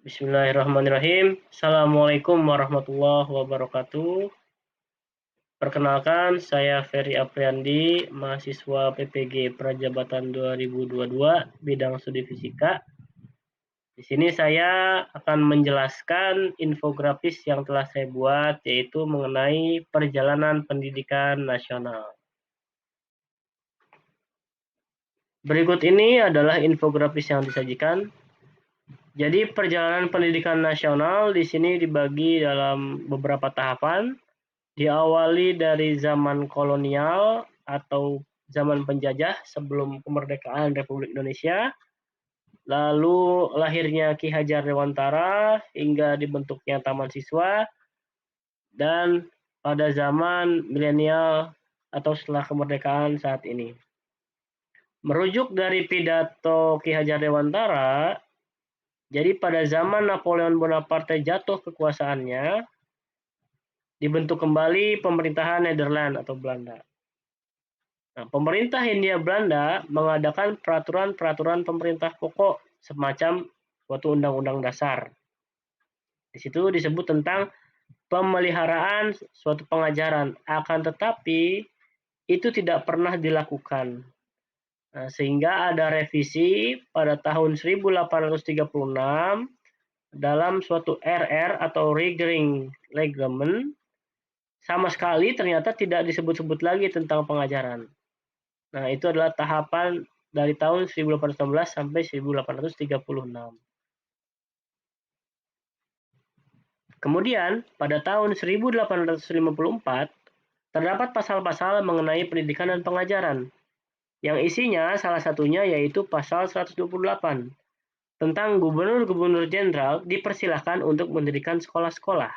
Bismillahirrahmanirrahim. Assalamualaikum warahmatullahi wabarakatuh. Perkenalkan, saya Ferry Apriandi, mahasiswa PPG Prajabatan 2022, bidang studi fisika. Di sini saya akan menjelaskan infografis yang telah saya buat, yaitu mengenai perjalanan pendidikan nasional. Berikut ini adalah infografis yang disajikan. Jadi perjalanan pendidikan nasional di sini dibagi dalam beberapa tahapan. Diawali dari zaman kolonial atau zaman penjajah sebelum kemerdekaan Republik Indonesia, lalu lahirnya Ki Hajar Dewantara hingga dibentuknya Taman Siswa, dan pada zaman milenial atau setelah kemerdekaan saat ini. Merujuk dari pidato Ki Hajar Dewantara, jadi pada zaman Napoleon Bonaparte jatuh kekuasaannya, dibentuk kembali pemerintahan Nederland atau Belanda. Nah, pemerintah Hindia Belanda mengadakan peraturan-peraturan pemerintah pokok semacam suatu undang-undang dasar. Di situ disebut tentang pemeliharaan suatu pengajaran, akan tetapi itu tidak pernah dilakukan. Nah, sehingga ada revisi pada tahun 1836 dalam suatu RR atau Regering Reglement, sama sekali ternyata tidak disebut-sebut lagi tentang pengajaran. Nah, itu adalah tahapan dari tahun 1816 sampai 1836. Kemudian, pada tahun 1854, terdapat pasal-pasal mengenai pendidikan dan pengajaran, yang isinya salah satunya yaitu pasal 128, tentang gubernur-gubernur jenderal dipersilahkan untuk mendirikan sekolah-sekolah.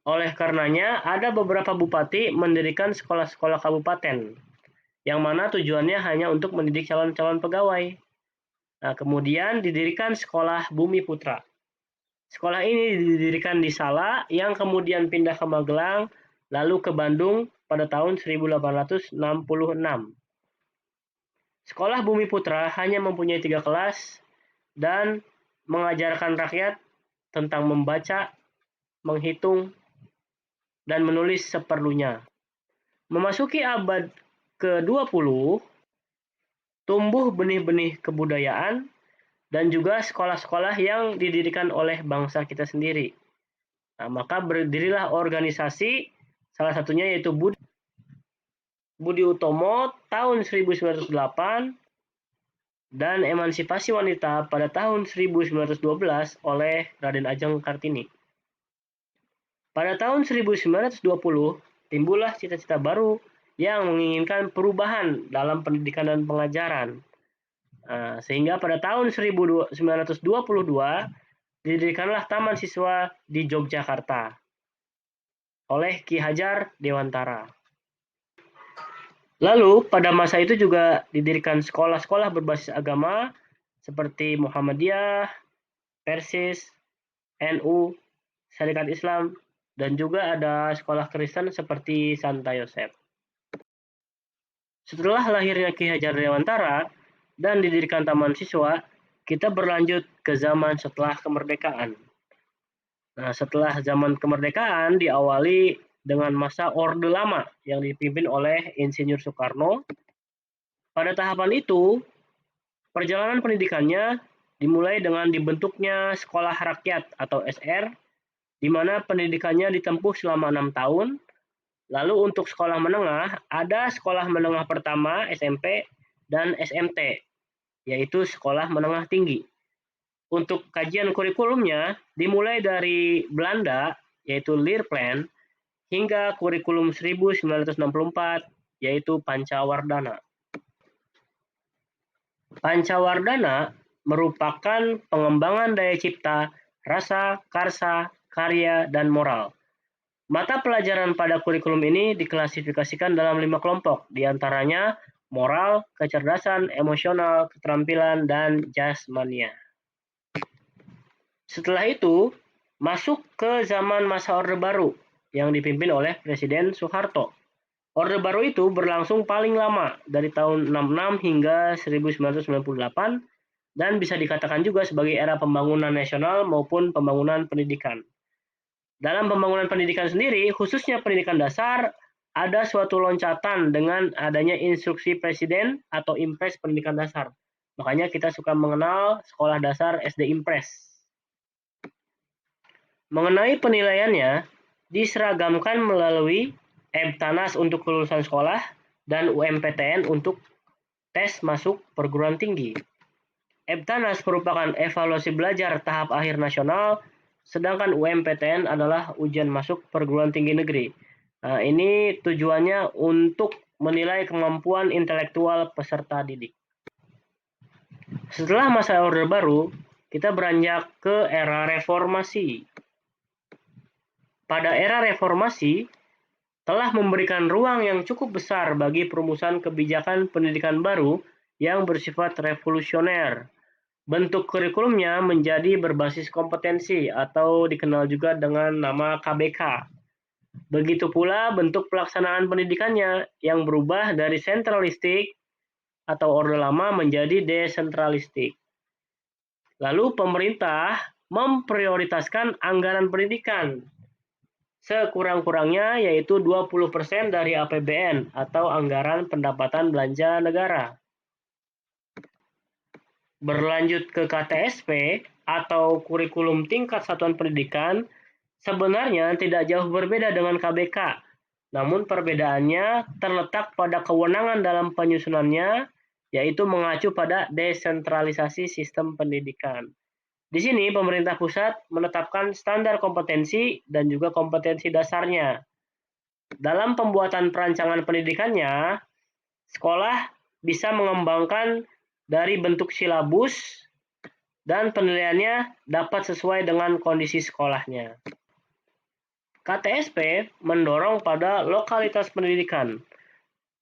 Oleh karenanya, ada beberapa bupati mendirikan sekolah-sekolah kabupaten, yang mana tujuannya hanya untuk mendidik calon-calon pegawai. Nah, kemudian didirikan Sekolah Bumi Putra. Sekolah ini didirikan di Salak, yang kemudian pindah ke Magelang, lalu ke Bandung pada tahun 1866. Sekolah Bumi Putra hanya mempunyai 3 kelas dan mengajarkan rakyat tentang membaca, menghitung, dan menulis seperlunya. Memasuki abad ke-20, tumbuh benih-benih kebudayaan dan juga sekolah-sekolah yang didirikan oleh bangsa kita sendiri. Nah, maka berdirilah organisasi, salah satunya yaitu Budi Utomo tahun 1908 dan emansipasi wanita pada tahun 1912 oleh Raden Ajeng Kartini. Pada tahun 1920, timbullah cita-cita baru yang menginginkan perubahan dalam pendidikan dan pengajaran. Sehingga pada tahun 1922 didirikanlah Taman Siswa di Yogyakarta oleh Ki Hajar Dewantara. Lalu pada masa itu juga didirikan sekolah-sekolah berbasis agama seperti Muhammadiyah, Persis, NU, Syarikat Islam, dan juga ada sekolah Kristen seperti Santa Yosef. Setelah lahirnya Ki Hajar Dewantara dan didirikan Taman Siswa, kita berlanjut ke zaman setelah kemerdekaan. Nah, setelah zaman kemerdekaan diawali dengan masa Orde Lama yang dipimpin oleh Insinyur Soekarno. Pada tahapan itu, perjalanan pendidikannya dimulai dengan dibentuknya Sekolah Rakyat atau SR, di mana pendidikannya ditempuh selama 6 tahun. Lalu untuk sekolah menengah, ada sekolah menengah pertama SMP dan SMT, yaitu sekolah menengah tinggi. Untuk kajian kurikulumnya dimulai dari Belanda, yaitu Leerplan, hingga kurikulum 1964, yaitu Pancawardhana. Pancawardhana merupakan pengembangan daya cipta, rasa, karsa, karya, dan moral. Mata pelajaran pada kurikulum ini diklasifikasikan dalam 5 kelompok, diantaranya moral, kecerdasan, emosional, keterampilan, dan jasmania. Setelah itu, masuk ke zaman masa Orde Baru yang dipimpin oleh Presiden Soeharto. Orde Baru itu berlangsung paling lama, dari tahun 66 hingga 1998, dan bisa dikatakan juga sebagai era pembangunan nasional maupun pembangunan pendidikan. Dalam pembangunan pendidikan sendiri, khususnya pendidikan dasar, ada suatu loncatan dengan adanya instruksi presiden atau Impres pendidikan dasar. Makanya kita suka mengenal sekolah dasar SD Impres. Mengenai penilaiannya, diseragamkan melalui EBTANAS untuk kelulusan sekolah dan UMPTN untuk tes masuk perguruan tinggi. EBTANAS merupakan evaluasi belajar tahap akhir nasional, sedangkan UMPTN adalah ujian masuk perguruan tinggi negeri. Nah, ini tujuannya untuk menilai kemampuan intelektual peserta didik. Setelah masa Orde Baru, kita beranjak ke era reformasi. Pada era reformasi, telah memberikan ruang yang cukup besar bagi perumusan kebijakan pendidikan baru yang bersifat revolusioner. Bentuk kurikulumnya menjadi berbasis kompetensi atau dikenal juga dengan nama KBK. Begitu pula bentuk pelaksanaan pendidikannya yang berubah dari sentralistik atau orde lama menjadi desentralistik. Lalu pemerintah memprioritaskan anggaran pendidikan sekurang-kurangnya yaitu 20% dari APBN atau anggaran pendapatan belanja negara. Berlanjut ke KTSP atau kurikulum tingkat satuan pendidikan, sebenarnya tidak jauh berbeda dengan KBK. Namun perbedaannya terletak pada kewenangan dalam penyusunannya, yaitu mengacu pada desentralisasi sistem pendidikan. Di sini pemerintah pusat menetapkan standar kompetensi dan juga kompetensi dasarnya. Dalam pembuatan perancangan pendidikannya, sekolah bisa mengembangkan dari bentuk silabus dan penilaiannya dapat sesuai dengan kondisi sekolahnya. KTSP mendorong pada lokalitas pendidikan.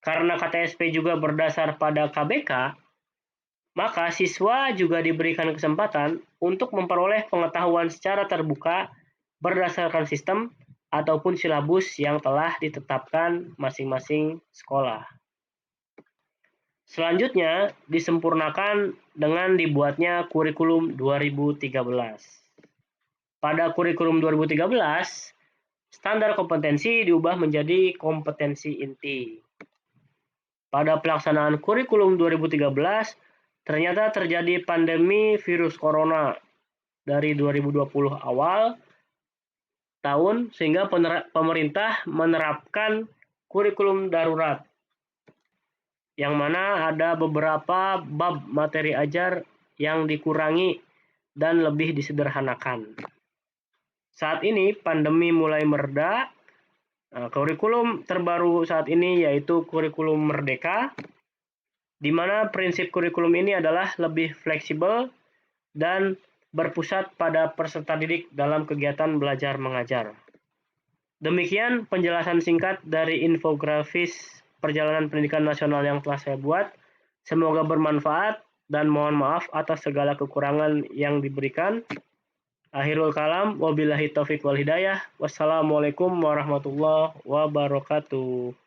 Karena KTSP juga berdasar pada KBK, maka siswa juga diberikan kesempatan untuk memperoleh pengetahuan secara terbuka berdasarkan sistem ataupun silabus yang telah ditetapkan masing-masing sekolah. Selanjutnya disempurnakan dengan dibuatnya kurikulum 2013. Pada kurikulum 2013, standar kompetensi diubah menjadi kompetensi inti. Pada pelaksanaan kurikulum 2013, ternyata terjadi pandemi virus corona dari 2020 awal tahun sehingga pemerintah menerapkan kurikulum darurat yang mana ada beberapa bab materi ajar yang dikurangi dan lebih disederhanakan. Saat ini pandemi mulai mereda. Kurikulum terbaru saat ini yaitu kurikulum Merdeka, di mana prinsip kurikulum ini adalah lebih fleksibel dan berpusat pada peserta didik dalam kegiatan belajar mengajar. Demikian penjelasan singkat dari infografis perjalanan pendidikan nasional yang telah saya buat. Semoga bermanfaat dan mohon maaf atas segala kekurangan yang diberikan. Akhirul kalam, wabillahi taufiq wal hidayah. Wassalamualaikum warahmatullahi wabarakatuh.